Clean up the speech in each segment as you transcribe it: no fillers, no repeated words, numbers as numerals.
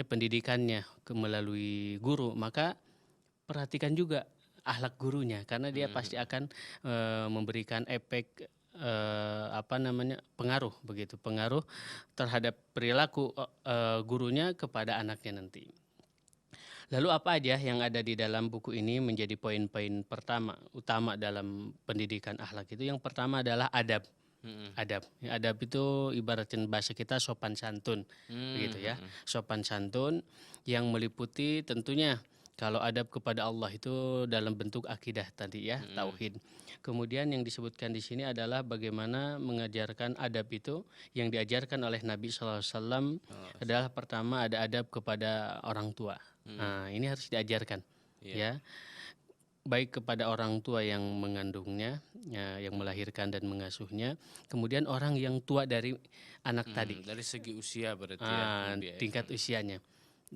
pendidikannya melalui guru, maka perhatikan juga akhlak gurunya karena dia pasti akan memberikan efek pengaruh terhadap perilaku gurunya kepada anaknya nanti. Lalu apa aja yang ada di dalam buku ini menjadi poin-poin utama dalam pendidikan akhlak itu? Yang pertama adalah adab. Adab itu ibaratkan bahasa kita sopan santun, begitu ya. Sopan santun yang meliputi tentunya kalau adab kepada Allah itu dalam bentuk akidah tadi ya, tauhid. Kemudian yang disebutkan di sini adalah bagaimana mengajarkan adab itu yang diajarkan oleh Nabi SAW adalah pertama ada adab kepada orang tua. Nah, ini harus diajarkan ya. Baik kepada orang tua yang mengandungnya, yang melahirkan dan mengasuhnya, kemudian orang yang tua dari anak tadi. Dari segi usia berarti ya. Tingkat usianya.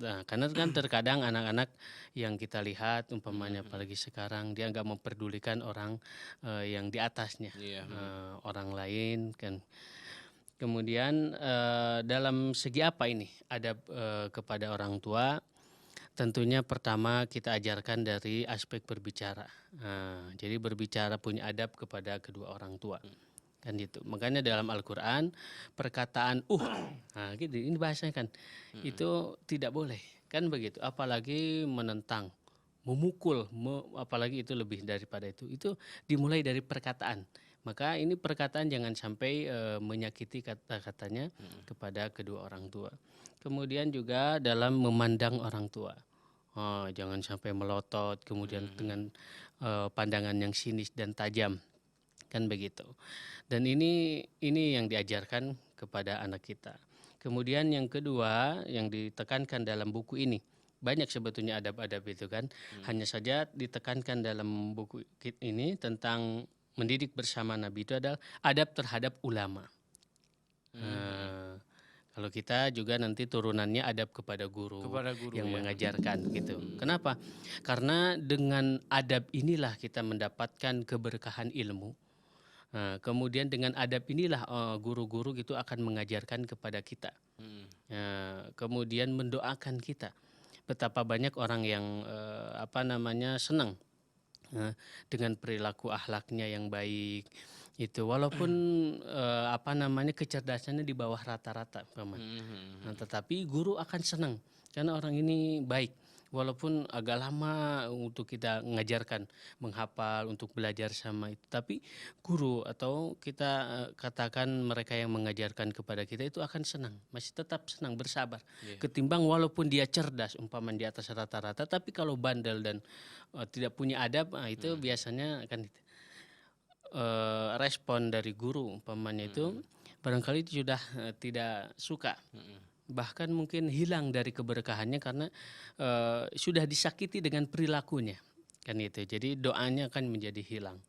Nah, karena kan terkadang anak-anak yang kita lihat umpamanya apalagi sekarang dia nggak memperdulikan orang yang di atasnya, orang lain kan. Kemudian dalam segi apa ini adab kepada orang tua? Tentunya pertama kita ajarkan dari aspek berbicara. Jadi berbicara punya adab kepada kedua orang tua. Kan gitu. Makanya dalam Al-Qur'an perkataan gitu ini bahasanya kan. Itu tidak boleh. Kan begitu. Apalagi menentang, memukul, apalagi itu lebih daripada itu. Itu dimulai dari perkataan. Maka ini perkataan jangan sampai menyakiti kata-katanya kepada kedua orang tua. Kemudian juga dalam memandang orang tua. Jangan sampai melotot, kemudian dengan pandangan yang sinis dan tajam, kan begitu. Dan ini yang diajarkan kepada anak kita. Kemudian yang kedua yang ditekankan dalam buku ini, banyak sebetulnya adab-adab itu kan. Hanya saja ditekankan dalam buku ini tentang mendidik bersama Nabi itu adalah adab terhadap ulama. Kalau kita juga nanti turunannya adab kepada guru yang mengajarkan gitu. Kenapa? Karena dengan adab inilah kita mendapatkan keberkahan ilmu. Kemudian dengan adab inilah guru-guru gitu akan mengajarkan kepada kita. Kemudian mendoakan kita. Betapa banyak orang yang senang dengan perilaku akhlaknya yang baik. Itu walaupun kecerdasannya di bawah rata-rata, nah, tetapi guru akan senang karena orang ini baik walaupun agak lama untuk kita mengajarkan menghafal untuk belajar sama itu, tapi guru atau kita katakan mereka yang mengajarkan kepada kita itu akan senang, masih tetap senang, bersabar ketimbang walaupun dia cerdas umpamanya di atas rata-rata, tapi kalau bandel dan tidak punya adab, itu biasanya akan respon dari guru umpamanya itu barangkali itu sudah tidak suka, bahkan mungkin hilang dari keberkahannya karena sudah disakiti dengan perilakunya kan itu. Jadi doanya akan menjadi hilang.